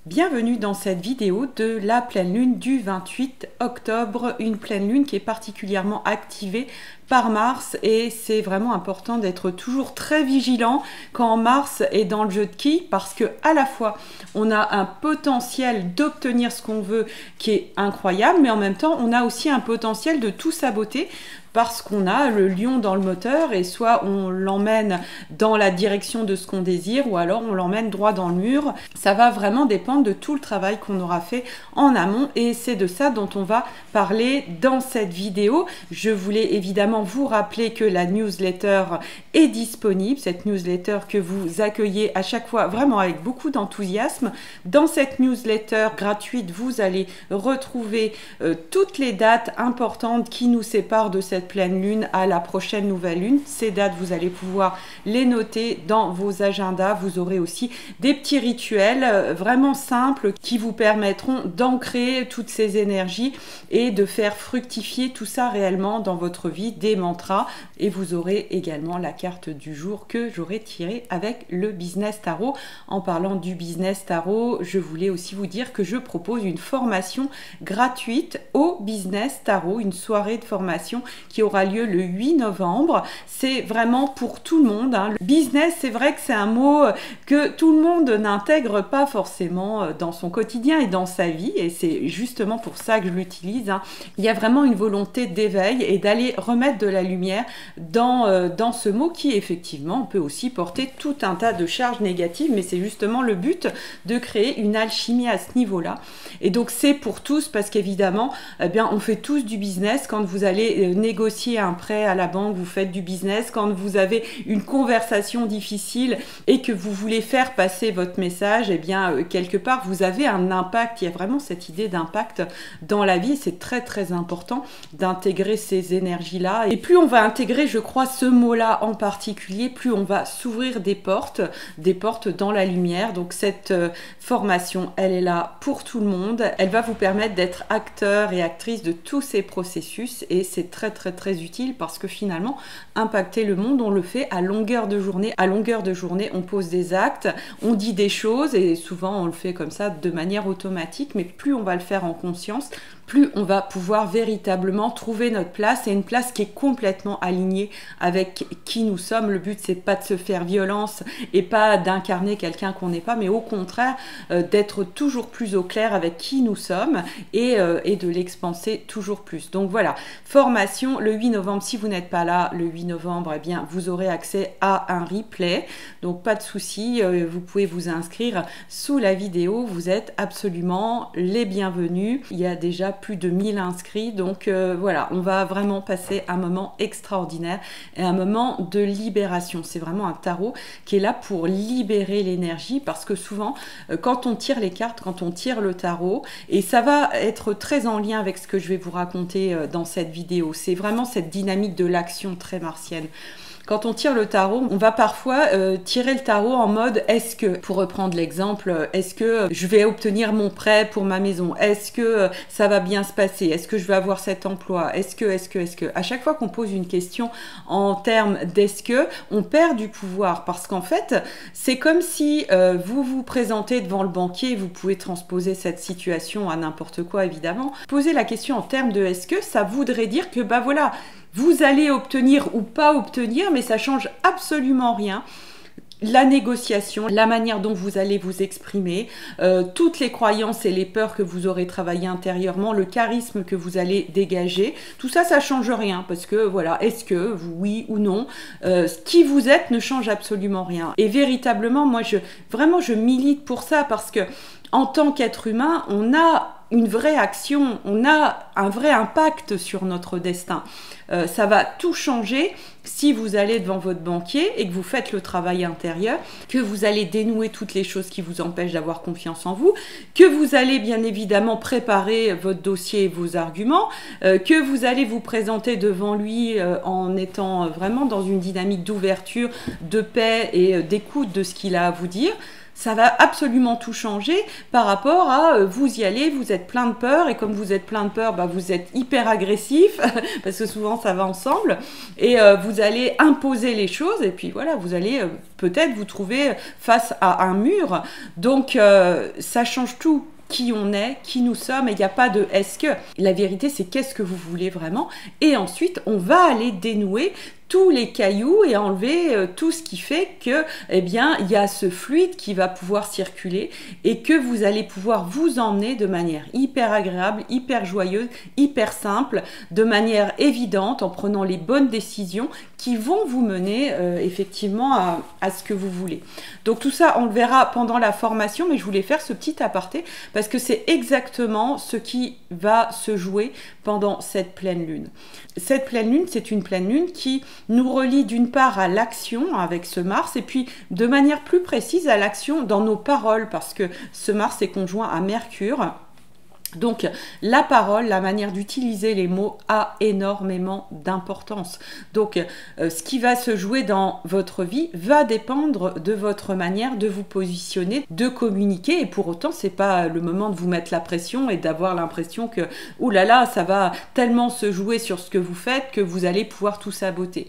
Bienvenue dans cette vidéo de la pleine lune du 28 octobre, une pleine lune qui est particulièrement activée par Mars et c'est vraiment important d'être toujours très vigilant quand Mars est dans le jeu de qui, parce que à la fois on a un potentiel d'obtenir ce qu'on veut qui est incroyable, mais en même temps on a aussi un potentiel de tout saboter parce qu'on a le lion dans le moteur et soit on l'emmène dans la direction de ce qu'on désire ou alors on l'emmène droit dans le mur. Ça va vraiment dépendre de tout le travail qu'on aura fait en amont et c'est de ça dont on va parler dans cette vidéo. Je voulais évidemment vous rappeler que la newsletter est disponible, cette newsletter que vous accueillez à chaque fois vraiment avec beaucoup d'enthousiasme. Dans cette newsletter gratuite, vous allez retrouver toutes les dates importantes qui nous séparent de cette pleine lune à la prochaine nouvelle lune. Ces dates, vous allez pouvoir les noter dans vos agendas. Vous aurez aussi des petits rituels vraiment simples qui vous permettront d'ancrer toutes ces énergies et de faire fructifier tout ça réellement dans votre vie, des mantras. Et vous aurez également la carte du jour que j'aurai tirée avec le Business Tarot. En parlant du Business Tarot, je voulais aussi vous dire que je propose une formation gratuite au Business Tarot, une soirée de formation qui aura lieu le 8 novembre. C'est vraiment pour tout le monde. Le business, c'est vrai que c'est un mot que tout le monde n'intègre pas forcément dans son quotidien et dans sa vie. Et c'est justement pour ça que je l'utilise. Il y a vraiment une volonté d'éveil et d'aller remettre de la lumière dans ce mot qui, effectivement, peut aussi porter tout un tas de charges négatives. Mais c'est justement le but de créer une alchimie à ce niveau-là. Et donc, c'est pour tous parce qu'évidemment, eh bien, on fait tous du business. Quand vous allez négocier un prêt à la banque, vous faites du business. Quand vous avez une conversation difficile et que vous voulez faire passer votre message, eh bien, quelque part, vous avez un impact. Il y a vraiment cette idée d'impact dans la vie. C'est très, très important d'intégrer ces énergies-là. Et plus on va intégrer, je crois, ce mot-là en particulier, plus on va s'ouvrir des portes dans la lumière. Donc, cette formation, elle est là pour tout le monde. Elle va vous permettre d'être acteur et actrice de tous ces processus et c'est très, très, très utile parce que finalement, impacter le monde, on le fait à longueur de journée. À longueur de journée, on pose des actes, on dit des choses et souvent, on le fait comme ça de manière automatique, mais plus on va le faire en conscience, plus on va pouvoir véritablement trouver notre place et une place qui est complètement alignée avec qui nous sommes. Le but, c'est pas de se faire violence et pas d'incarner quelqu'un qu'on n'est pas, mais au contraire, d'être toujours plus au clair avec qui nous sommes et de l'expanser toujours plus. Donc voilà, formation le 8 novembre. Si vous n'êtes pas là le 8 novembre, eh bien, vous aurez accès à un replay. Donc pas de souci, vous pouvez vous inscrire sous la vidéo. Vous êtes absolument les bienvenus. Il y a déjà plus de 1000 inscrits, donc voilà, on va vraiment passer un moment extraordinaire et un moment de libération. C'est vraiment un tarot qui est là pour libérer l'énergie parce que souvent, quand on tire les cartes, quand on tire le tarot, et ça va être très en lien avec ce que je vais vous raconter dans cette vidéo, c'est vraiment cette dynamique de l'action très martienne. Quand on tire le tarot, on va parfois tirer le tarot en mode est-ce que, pour reprendre l'exemple, est-ce que je vais obtenir mon prêt pour ma maison? Est-ce que ça va bien se passer? Est-ce que je vais avoir cet emploi? Est-ce que à chaque fois qu'on pose une question en termes d'est-ce que, on perd du pouvoir parce qu'en fait, c'est comme si vous vous présentez devant le banquier, vous pouvez transposer cette situation à n'importe quoi évidemment. Poser la question en termes de est-ce que, ça voudrait dire que bah voilà, vous allez obtenir ou pas obtenir, mais ça change absolument rien. La négociation, la manière dont vous allez vous exprimer, toutes les croyances et les peurs que vous aurez travaillé intérieurement, le charisme que vous allez dégager, tout ça, ça change rien parce que voilà, est-ce que oui ou non, qui vous êtes ne change absolument rien. Et véritablement, moi, je milite pour ça parce que en tant qu'être humain, on a une vraie action, on a un vrai impact sur notre destin. Ça va tout changer si vous allez devant votre banquier et que vous faites le travail intérieur, que vous allez dénouer toutes les choses qui vous empêchent d'avoir confiance en vous, que vous allez bien évidemment préparer votre dossier et vos arguments, que vous allez vous présenter devant lui en étant vraiment dans une dynamique d'ouverture, de paix et d'écoute de ce qu'il a à vous dire. ça va absolument tout changer par rapport à vous y allez, vous êtes plein de peur, et comme vous êtes plein de peur, bah, vous êtes hyper agressif, parce que souvent ça va ensemble, et vous allez imposer les choses, et puis voilà, vous allez peut-être vous trouver face à un mur. Donc ça change tout. Qui on est, qui nous sommes, et il n'y a pas de est-ce que. La vérité, c'est qu'est-ce que vous voulez vraiment, et ensuite on va aller dénouer tous les cailloux et enlever tout ce qui fait que, eh bien, il y a ce fluide qui va pouvoir circuler et que vous allez pouvoir vous emmener de manière hyper agréable, hyper joyeuse, hyper simple, de manière évidente, en prenant les bonnes décisions qui vont vous mener effectivement à ce que vous voulez. Donc tout ça, on le verra pendant la formation, mais je voulais faire ce petit aparté parce que c'est exactement ce qui va se jouer pendant cette pleine lune. Cette pleine lune, c'est une pleine lune qui nous relie d'une part à l'action avec ce Mars, et puis de manière plus précise à l'action dans nos paroles, parce que ce Mars est conjoint à Mercure. Donc la parole, la manière d'utiliser les mots a énormément d'importance. Donc ce qui va se jouer dans votre vie va dépendre de votre manière de vous positionner, de communiquer, et pour autant c'est pas le moment de vous mettre la pression et d'avoir l'impression que oulala, ça va tellement se jouer sur ce que vous faites que vous allez pouvoir tout saboter.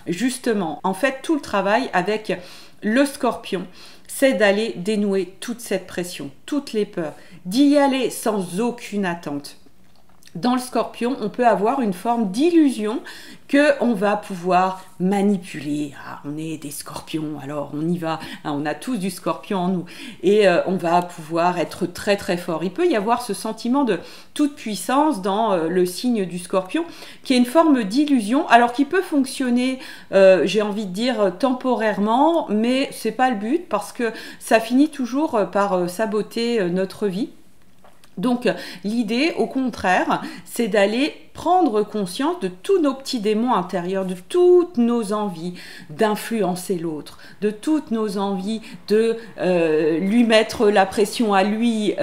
Justement, en fait, tout le travail avec le Scorpion, c'est d'aller dénouer toute cette pression, toutes les peurs, d'y aller sans aucune attente. Dans le Scorpion, on peut avoir une forme d'illusion qu'on va pouvoir manipuler. Ah, on est des Scorpions, alors on y va. Ah, on a tous du Scorpion en nous. Et on va pouvoir être très très fort. Il peut y avoir ce sentiment de toute puissance dans le signe du Scorpion, qui est une forme d'illusion, alors qui peut fonctionner, j'ai envie de dire, temporairement, mais c'est pas le but, parce que ça finit toujours par saboter notre vie. Donc l'idée, au contraire, c'est d'aller prendre conscience de tous nos petits démons intérieurs, de toutes nos envies d'influencer l'autre, de toutes nos envies de lui mettre la pression à lui,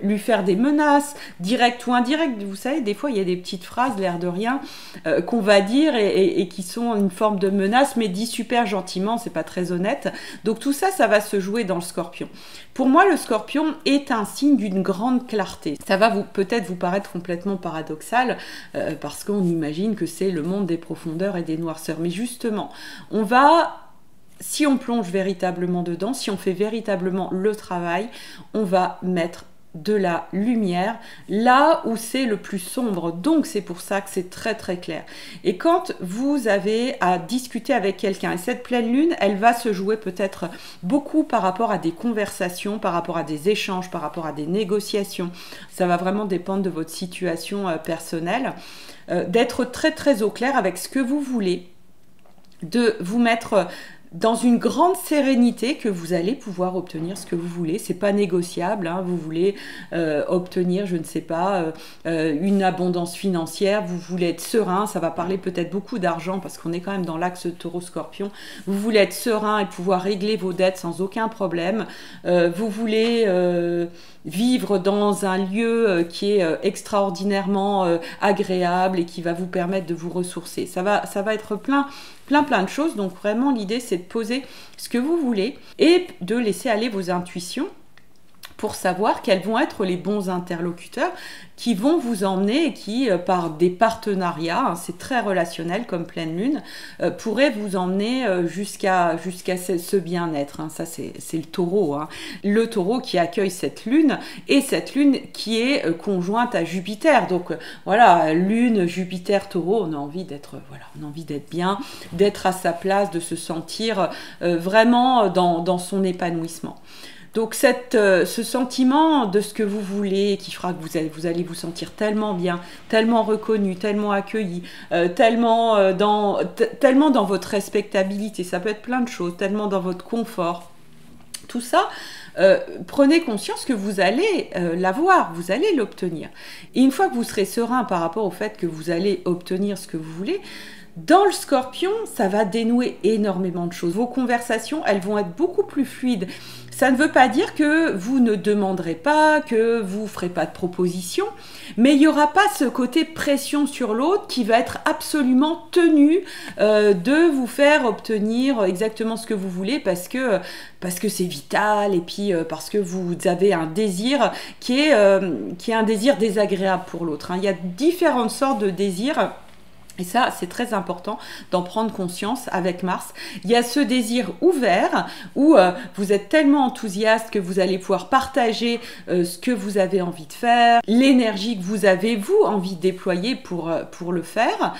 lui faire des menaces, directes ou indirectes. Vous savez, des fois, il y a des petites phrases, l'air de rien, qu'on va dire et qui sont une forme de menace, mais dit super gentiment, c'est pas très honnête. Donc tout ça, ça va se jouer dans le Scorpion. Pour moi, le Scorpion est un signe d'une grande clarté. Ça va peut-être vous paraître complètement paradoxal parce qu'on imagine que c'est le monde des profondeurs et des noirceurs. Mais justement, si on plonge véritablement dedans, si on fait véritablement le travail, on va mettre de la lumière là où c'est le plus sombre. Donc c'est pour ça que c'est très très clair. Et quand vous avez à discuter avec quelqu'un, et cette pleine lune, elle va se jouer peut-être beaucoup par rapport à des conversations, par rapport à des échanges, par rapport à des négociations. Ça va vraiment dépendre de votre situation personnelle. D'être très très au clair avec ce que vous voulez, de vous mettre dans une grande sérénité que vous allez pouvoir obtenir ce que vous voulez. C'est pas négociable, hein. Vous voulez obtenir, je ne sais pas, une abondance financière, vous voulez être serein, ça va parler peut-être beaucoup d'argent parce qu'on est quand même dans l'axe Taureau-Scorpion. Vous voulez être serein et pouvoir régler vos dettes sans aucun problème. Vous voulez vivre dans un lieu qui est extraordinairement agréable et qui va vous permettre de vous ressourcer. Ça va être plein de choses. Donc vraiment, l'idée, c'est de poser ce que vous voulez et de laisser aller vos intuitions pour savoir quels vont être les bons interlocuteurs qui vont vous emmener et qui, par des partenariats, hein, c'est très relationnel comme pleine lune, pourraient vous emmener jusqu'à ce bien-être. Hein. Ça, c'est le Taureau. Hein. Le Taureau qui accueille cette lune, et cette lune qui est conjointe à Jupiter. Donc voilà, lune, Jupiter, Taureau, on a envie d'être bien, d'être à sa place, de se sentir vraiment dans son épanouissement. Donc ce sentiment de ce que vous voulez, qui fera que vous allez vous sentir tellement bien, tellement reconnu, tellement accueilli, tellement dans votre respectabilité, ça peut être plein de choses, tellement dans votre confort. Tout ça, prenez conscience que vous allez l'avoir, vous allez l'obtenir. Et une fois que vous serez serein par rapport au fait que vous allez obtenir ce que vous voulez, Dans le Scorpion, ça va dénouer énormément de choses. Vos conversations, elles vont être beaucoup plus fluides. Ça ne veut pas dire que vous ne demanderez pas, que vous ne ferez pas de propositions, mais il n'y aura pas ce côté pression sur l'autre qui va être absolument tenu de vous faire obtenir exactement ce que vous voulez parce que c'est vital et puis parce que vous avez un désir qui est un désir désagréable pour l'autre. Il y a différentes sortes de désirs. Et ça, c'est très important d'en prendre conscience avec Mars. Il y a ce désir ouvert où vous êtes tellement enthousiaste que vous allez pouvoir partager ce que vous avez envie de faire, l'énergie que vous avez, vous, envie de déployer pour le faire,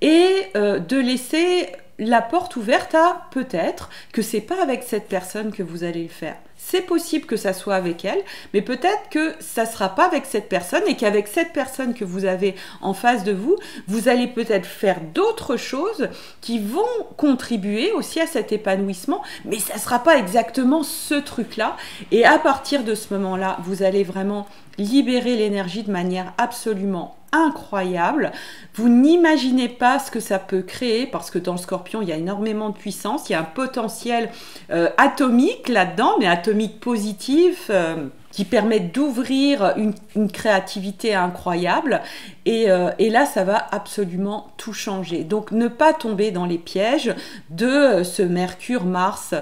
et de laisser la porte ouverte à peut-être que c'est pas avec cette personne que vous allez le faire. C'est possible que ça soit avec elle, mais peut-être que ça sera pas avec cette personne et qu'avec cette personne que vous avez en face de vous, vous allez peut-être faire d'autres choses qui vont contribuer aussi à cet épanouissement, mais ça sera pas exactement ce truc-là. Et à partir de ce moment-là, vous allez vraiment libérer l'énergie de manière absolument incroyable. Vous n'imaginez pas ce que ça peut créer parce que dans le Scorpion, il y a énormément de puissance, il y a un potentiel atomique là-dedans, mais atomique positif, qui permet d'ouvrir une créativité incroyable. Et là, ça va absolument tout changer. Donc, ne pas tomber dans les pièges de ce Mercure-Mars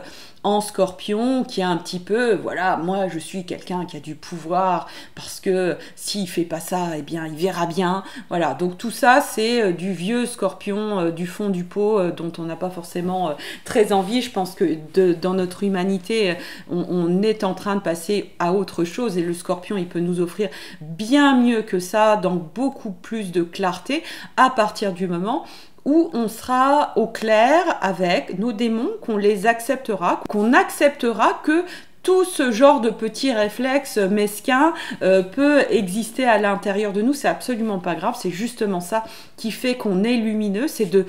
en Scorpion, qui est un petit peu, voilà, moi je suis quelqu'un qui a du pouvoir, parce que s'il fait pas ça, eh bien il verra bien. Voilà, donc tout ça c'est du vieux Scorpion du fond du pot dont on n'a pas forcément très envie. Je pense que dans notre humanité, on est en train de passer à autre chose et le Scorpion, il peut nous offrir bien mieux que ça, dans beaucoup plus de clarté, à partir du moment où on sera au clair avec nos démons, qu'on les acceptera, qu'on acceptera que tout ce genre de petits réflexes mesquins peut exister à l'intérieur de nous. C'est absolument pas grave, c'est justement ça qui fait qu'on est lumineux, c'est de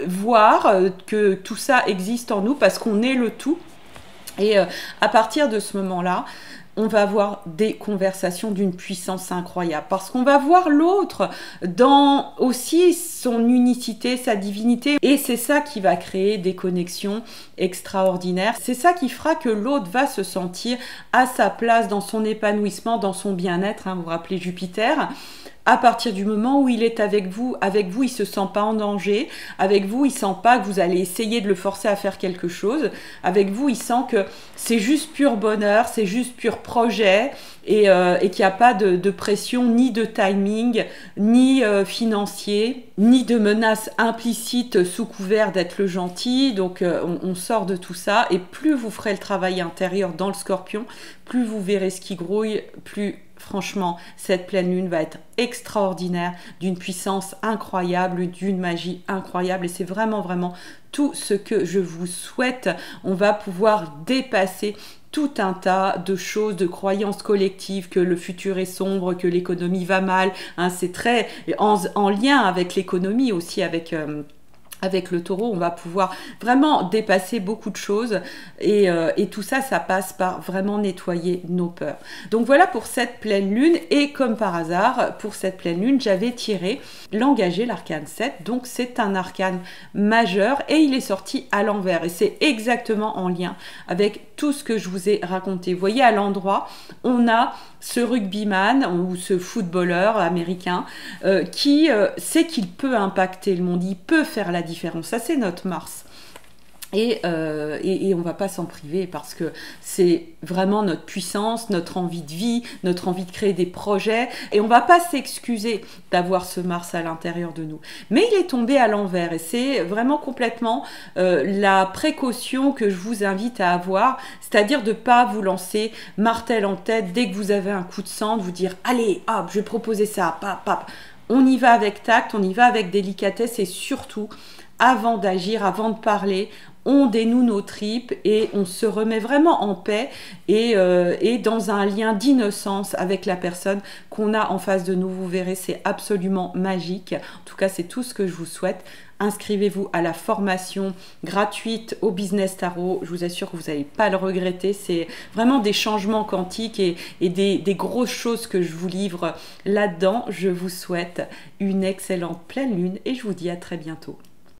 voir que tout ça existe en nous parce qu'on est le tout. Et à partir de ce moment-là, on va avoir des conversations d'une puissance incroyable parce qu'on va voir l'autre dans aussi son unicité, sa divinité, et c'est ça qui va créer des connexions extraordinaires. C'est ça qui fera que l'autre va se sentir à sa place dans son épanouissement, dans son bien-être, vous vous rappelez Jupiter. À partir du moment où il est avec vous, il se sent pas en danger, avec vous, il sent pas que vous allez essayer de le forcer à faire quelque chose, avec vous, il sent que c'est juste pur bonheur, c'est juste pur projet, et qu'il n'y a pas de pression, ni de timing, ni financier, ni de menaces implicites sous couvert d'être le gentil. Donc on sort de tout ça, et plus vous ferez le travail intérieur dans le Scorpion, plus vous verrez ce qui grouille, plus franchement, cette pleine lune va être extraordinaire, d'une puissance incroyable, d'une magie incroyable, et c'est vraiment, vraiment tout ce que je vous souhaite. On va pouvoir dépasser tout un tas de choses, de croyances collectives, que le futur est sombre, que l'économie va mal. C'est très en lien avec l'économie aussi, avec le taureau, on va pouvoir vraiment dépasser beaucoup de choses et tout ça, ça passe par vraiment nettoyer nos peurs. Donc voilà pour cette pleine lune, et comme par hasard, pour cette pleine lune, j'avais tiré l'engagé, l'arcane 7, donc c'est un arcane majeur et il est sorti à l'envers et c'est exactement en lien avec tout ce que je vous ai raconté. Vous voyez, à l'endroit, on a ce rugbyman ou ce footballeur américain qui sait qu'il peut impacter le monde, il peut faire la différence. Ça, c'est notre Mars. Et on va pas s'en priver parce que c'est vraiment notre puissance, notre envie de vie, notre envie de créer des projets, et on va pas s'excuser d'avoir ce Mars à l'intérieur de nous. Mais il est tombé à l'envers et c'est vraiment complètement la précaution que je vous invite à avoir, c'est-à-dire de pas vous lancer martel en tête dès que vous avez un coup de sang, de vous dire allez hop je vais proposer ça, pap, pap. On y va avec tact, on y va avec délicatesse, et surtout avant d'agir, avant de parler, on dénoue nos tripes et on se remet vraiment en paix et dans un lien d'innocence avec la personne qu'on a en face de nous. Vous verrez, c'est absolument magique. En tout cas, c'est tout ce que je vous souhaite. Inscrivez-vous à la formation gratuite au Business Tarot. Je vous assure que vous n'allez pas le regretter. C'est vraiment des changements quantiques et des grosses choses que je vous livre là-dedans. Je vous souhaite une excellente pleine lune et je vous dis à très bientôt.